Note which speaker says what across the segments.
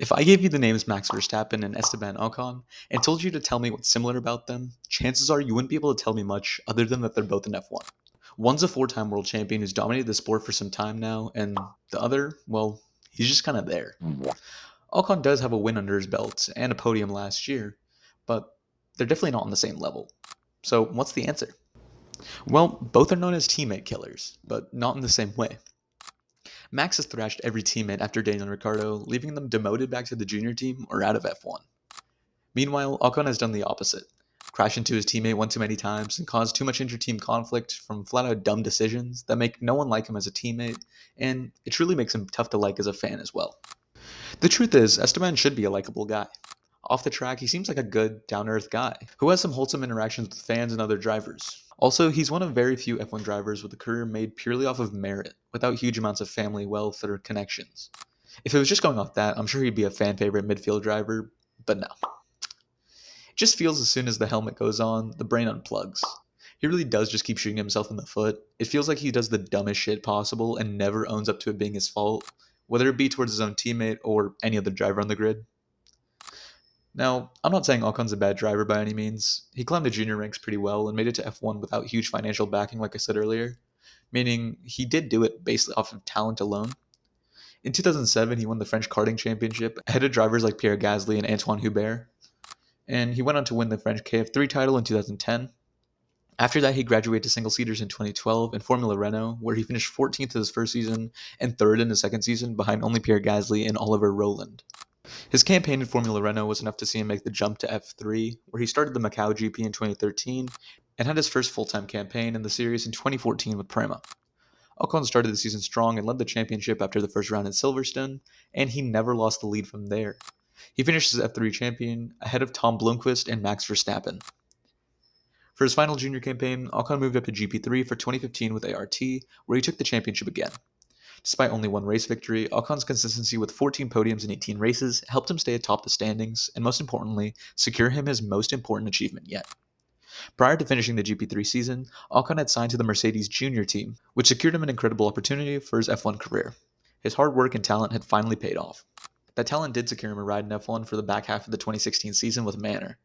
Speaker 1: If I gave you the names Max Verstappen and Esteban Ocon and told you to tell me what's similar about them, chances are you wouldn't be able to tell me much other than that they're both in F1. One's a four-time world champion who's dominated the sport for some time now, and the other, well, he's just kind of there. Ocon does have a win under his belt and a podium last year, but they're definitely not on the same level. So what's the answer? Well, both are known as teammate killers, but not in the same way. Max has thrashed every teammate after Daniel Ricciardo, leaving them demoted back to the junior team or out of F1. Meanwhile, Ocon has done the opposite, crashed into his teammate one too many times and caused too much inter-team conflict from flat-out dumb decisions that make no one like him as a teammate, and it truly makes him tough to like as a fan as well. The truth is, Esteban should be a likable guy. Off the track, he seems like a good, down-to-earth guy, who has some wholesome interactions with fans and other drivers. Also, he's one of very few F1 drivers with a career made purely off of merit, without huge amounts of family wealth or connections. If it was just going off that, I'm sure he'd be a fan favorite midfield driver, but no. It just feels as soon as the helmet goes on, the brain unplugs. He really does just keep shooting himself in the foot. It feels like he does the dumbest shit possible and never owns up to it being his fault, whether it be towards his own teammate or any other driver on the grid. Now, I'm not saying Ocon's a bad driver by any means. He climbed the junior ranks pretty well and made it to F1 without huge financial backing, like I said earlier, meaning he did do it based off of talent alone. In 2007, he won the French karting championship ahead of drivers like Pierre Gasly and Antoine Hubert, and he went on to win the French KF3 title in 2010. After that, he graduated to single-seaters in 2012 in Formula Renault, where he finished 14th in his first season and 3rd in his second season behind only Pierre Gasly and Oliver Rowland. His campaign in Formula Renault was enough to see him make the jump to F3, where he started the Macau GP in 2013 and had his first full-time campaign in the series in 2014 with Prema. Ocon started the season strong and led the championship after the first round in Silverstone, and he never lost the lead from there. He finished as F3 champion ahead of Tom Blomqvist and Max Verstappen. For his final junior campaign, Ocon moved up to GP3 for 2015 with ART, where he took the championship again. Despite only one race victory, Ocon's consistency with 14 podiums in 18 races helped him stay atop the standings and, most importantly, secure him his most important achievement yet. Prior to finishing the GP3 season, Ocon had signed to the Mercedes junior team, which secured him an incredible opportunity for his F1 career. His hard work and talent had finally paid off. That talent did secure him a ride in F1 for the back half of the 2016 season with Manor.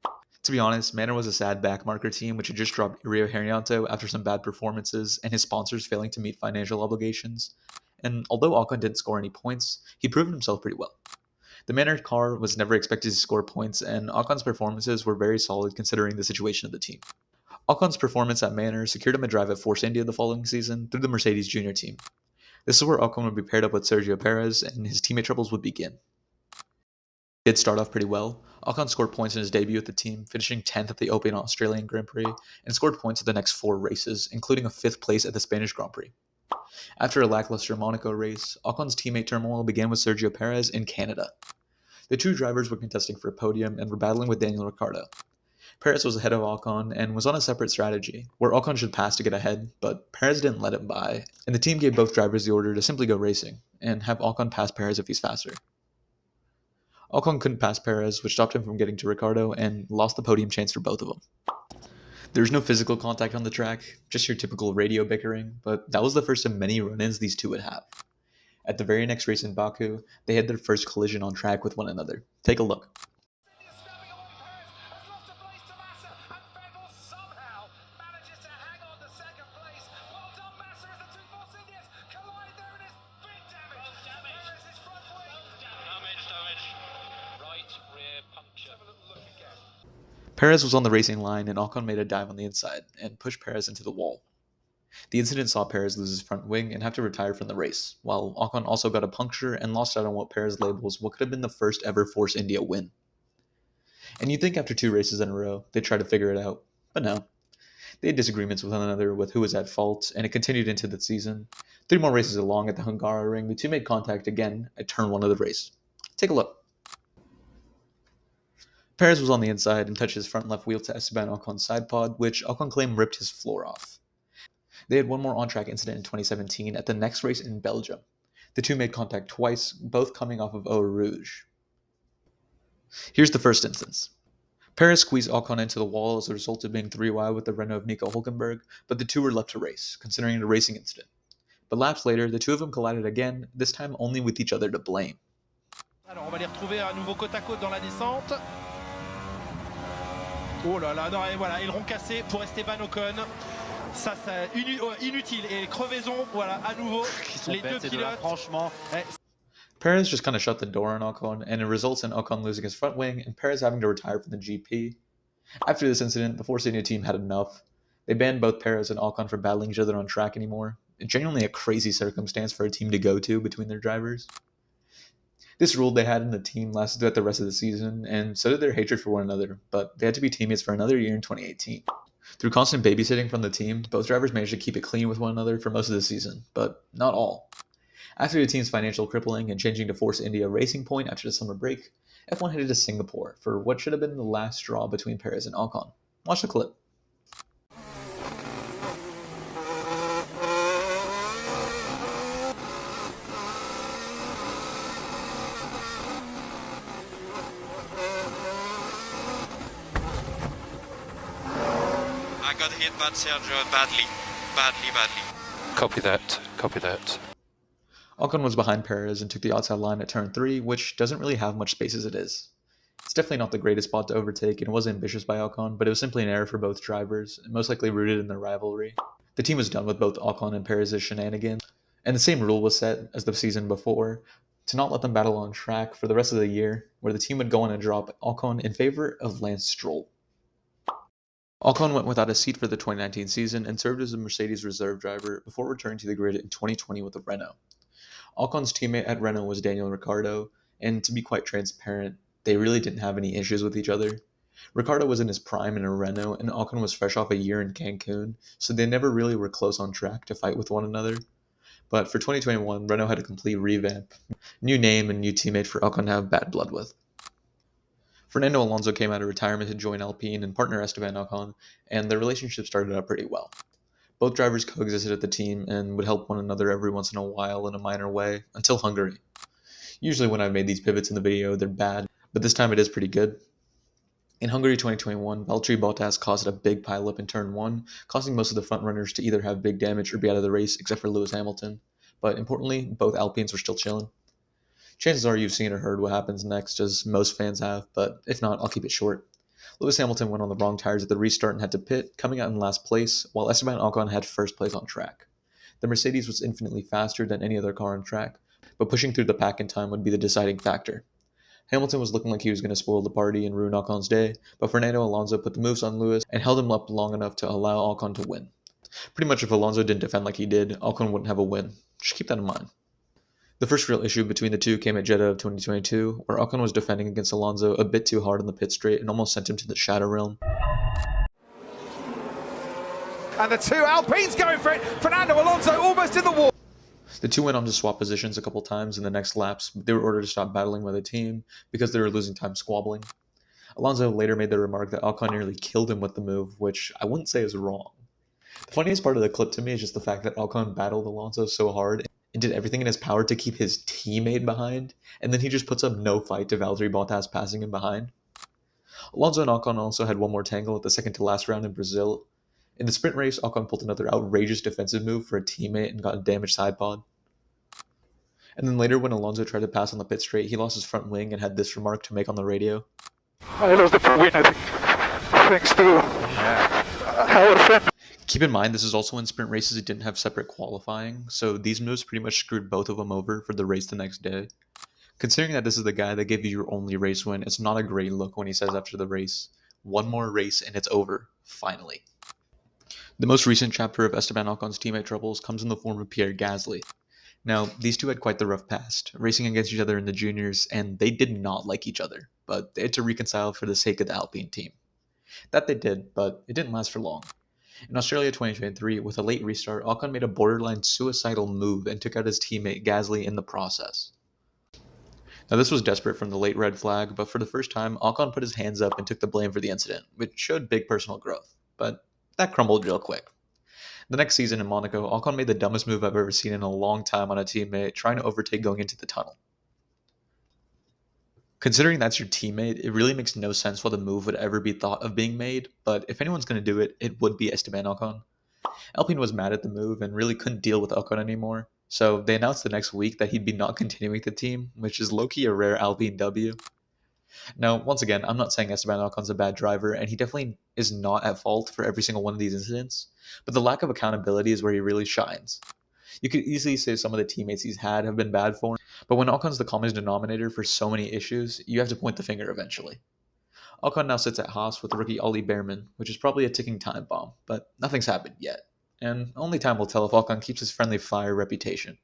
Speaker 1: To be honest, Manor was a sad backmarker team which had just dropped Rio Herianto after some bad performances and his sponsors failing to meet financial obligations. And although Ocon didn't score any points, he proved himself pretty well. The Manor car was never expected to score points, and Ocon's performances were very solid considering the situation of the team. Ocon's performance at Manor secured him a drive at Force India the following season through the Mercedes junior team. This is where Ocon would be paired up with Sergio Perez, and his teammate troubles would begin. He did start off pretty well. Ocon scored points in his debut with the team, finishing 10th at the Open Australian Grand Prix, and scored points at the next 4 races, including a 5th place at the Spanish Grand Prix. After a lackluster Monaco race, Ocon's teammate turmoil began with Sergio Perez in Canada. The two drivers were contesting for a podium and were battling with Daniel Ricciardo. Perez was ahead of Ocon and was on a separate strategy, where Ocon should pass to get ahead, but Perez didn't let him by, and the team gave both drivers the order to simply go racing, and have Ocon pass Perez if he's faster. Ocon couldn't pass Perez, which stopped him from getting to Ricciardo, and lost the podium chance for both of them. There was no physical contact on the track, just your typical radio bickering, but that was the first of many run-ins these two would have. At the very next race in Baku, they had their first collision on track with one another. Take a look. Perez was on the racing line and Ocon made a dive on the inside and pushed Perez into the wall. The incident saw Perez lose his front wing and have to retire from the race, while Ocon also got a puncture and lost out on what Perez labels what could have been the first ever Force India win. And you'd think after 2 races in a row, they'd try to figure it out, but no. They had disagreements with one another with who was at fault, and it continued into the season. 3 more races along at the Hungaroring, the two made contact again at turn 1 of the race. Take a look. Perez was on the inside and touched his front left wheel to Esteban Ocon's side pod, which Ocon claimed ripped his floor off. They had one more on-track incident in 2017 at the next race in Belgium. The two made contact twice, both coming off of Eau Rouge. Here's the first instance. Perez squeezed Ocon into the wall as a result of being 3 wide with the Renault of Nico Hülkenberg, but the two were left to race, considering it a racing incident. But laps later, the two of them collided again, this time only with each other to blame.
Speaker 2: Alors on va les retrouver à nouveau côte à côte dans la descente. Oh là là, non, et voilà, aileron cassé pour Esteban Ocon. Ça, inutile. Et crevaison, voilà, à nouveau, les deux pilotes. Franchement.
Speaker 1: Perez just kind of shut the door on Ocon, and it results in Ocon losing his front wing and Perez having to retire from the GP. After this incident, the Force India team had enough. They banned both Perez and Ocon from battling each other on track anymore. Genuinely a crazy circumstance for a team to go to between their drivers. This rule they had in the team lasted throughout the rest of the season, and so did their hatred for one another, but they had to be teammates for another year in 2018. Through constant babysitting from the team, both drivers managed to keep it clean with one another for most of the season, but not all. After the team's financial crippling and changing to Force India Racing Point after the summer break, F1 headed to Singapore for what should have been the last straw between Perez and Ocon. Watch the clip.
Speaker 3: I got hit by Sergio badly.
Speaker 4: Copy that.
Speaker 1: Ocon was behind Perez and took the outside line at turn 3, which doesn't really have much space as it is. It's definitely not the greatest spot to overtake, and it was ambitious by Ocon, but it was simply an error for both drivers, and most likely rooted in their rivalry. The team was done with both Ocon and Perez's shenanigans, and the same rule was set as the season before, to not let them battle on track for the rest of the year, where the team would go on and drop Ocon in favor of Lance Stroll. Ocon went without a seat for the 2019 season and served as a Mercedes reserve driver before returning to the grid in 2020 with a Renault. Ocon's teammate at Renault was Daniel Ricciardo, and to be quite transparent, they really didn't have any issues with each other. Ricciardo was in his prime in a Renault, and Ocon was fresh off a year in Cancun, so they never really were close on track to fight with one another. But for 2021, Renault had a complete revamp, new name and new teammate for Ocon to have bad blood with. Fernando Alonso came out of retirement to join Alpine and partner Esteban Ocon, and their relationship started out pretty well. Both drivers coexisted at the team and would help one another every once in a while in a minor way, until Hungary. Usually when I've made these pivots in the video, they're bad, but this time it is pretty good. In Hungary 2021, Valtteri Bottas caused a big pileup in turn 1, causing most of the front runners to either have big damage or be out of the race, except for Lewis Hamilton. But importantly, both Alpines were still chilling. Chances are you've seen or heard what happens next, as most fans have, but if not, I'll keep it short. Lewis Hamilton went on the wrong tires at the restart and had to pit, coming out in last place, while Esteban Ocon had first place on track. The Mercedes was infinitely faster than any other car on track, but pushing through the pack in time would be the deciding factor. Hamilton was looking like he was going to spoil the party and ruin Ocon's day, but Fernando Alonso put the moves on Lewis and held him up long enough to allow Ocon to win. Pretty much if Alonso didn't defend like he did, Ocon wouldn't have a win. Just keep that in mind. The first real issue between the two came at Jeddah of 2022, where Ocon was defending against Alonso a bit too hard on the pit straight and almost sent him to the shadow realm.
Speaker 2: And the two Alpines going for it. Fernando Alonso almost in the wall.
Speaker 1: The two went on to swap positions a couple times in the next laps, but they were ordered to stop battling with the team because they were losing time squabbling. Alonso later made the remark that Ocon nearly killed him with the move, which I wouldn't say is wrong. The funniest part of the clip to me is just the fact that Ocon battled Alonso so hard and did everything in his power to keep his teammate behind, and then he just puts up no fight to Valtteri Bottas passing him behind. Alonso and Ocon also had one more tangle at the second to last round in Brazil. In the sprint race, Ocon pulled another outrageous defensive move for a teammate and got a damaged side pod. And then later when Alonso tried to pass on the pit straight, he lost his front wing and had this remark to make on the radio.
Speaker 4: I lost the win, I think, thanks to our friend.
Speaker 1: Keep in mind, this is also in sprint races that didn't have separate qualifying, so these moves pretty much screwed both of them over for the race the next day. Considering that this is the guy that gave you your only race win, it's not a great look when he says after the race, "One more race and it's over, finally." The most recent chapter of Esteban Ocon's teammate troubles comes in the form of Pierre Gasly. Now, these two had quite the rough past, racing against each other in the juniors, and they did not like each other, but they had to reconcile for the sake of the Alpine team. That they did, but it didn't last for long. In Australia 2023, with a late restart, Ocon made a borderline suicidal move and took out his teammate Gasly in the process. Now this was desperate from the late red flag, but for the first time, Ocon put his hands up and took the blame for the incident, which showed big personal growth, but that crumbled real quick. The next season in Monaco, Ocon made the dumbest move I've ever seen in a long time on a teammate, trying to overtake going into the tunnel. Considering that's your teammate, it really makes no sense why the move would ever be thought of being made, but if anyone's going to do it, it would be Esteban Ocon. Alpine was mad at the move and really couldn't deal with Ocon anymore, So they announced the next week that he'd be not continuing with the team, which is low-key a rare Alpine W. Now, once again, I'm not saying Esteban Ocon's a bad driver, and he definitely is not at fault for every single one of these incidents, but the lack of accountability is where he really shines. You could easily say some of the teammates he's had have been bad for him, but when Ocon's the common denominator for so many issues, you have to point the finger eventually. Ocon now sits at Haas with rookie Ollie Behrman, which is probably a ticking time bomb, but nothing's happened yet, and only time will tell if Ocon keeps his friendly fire reputation.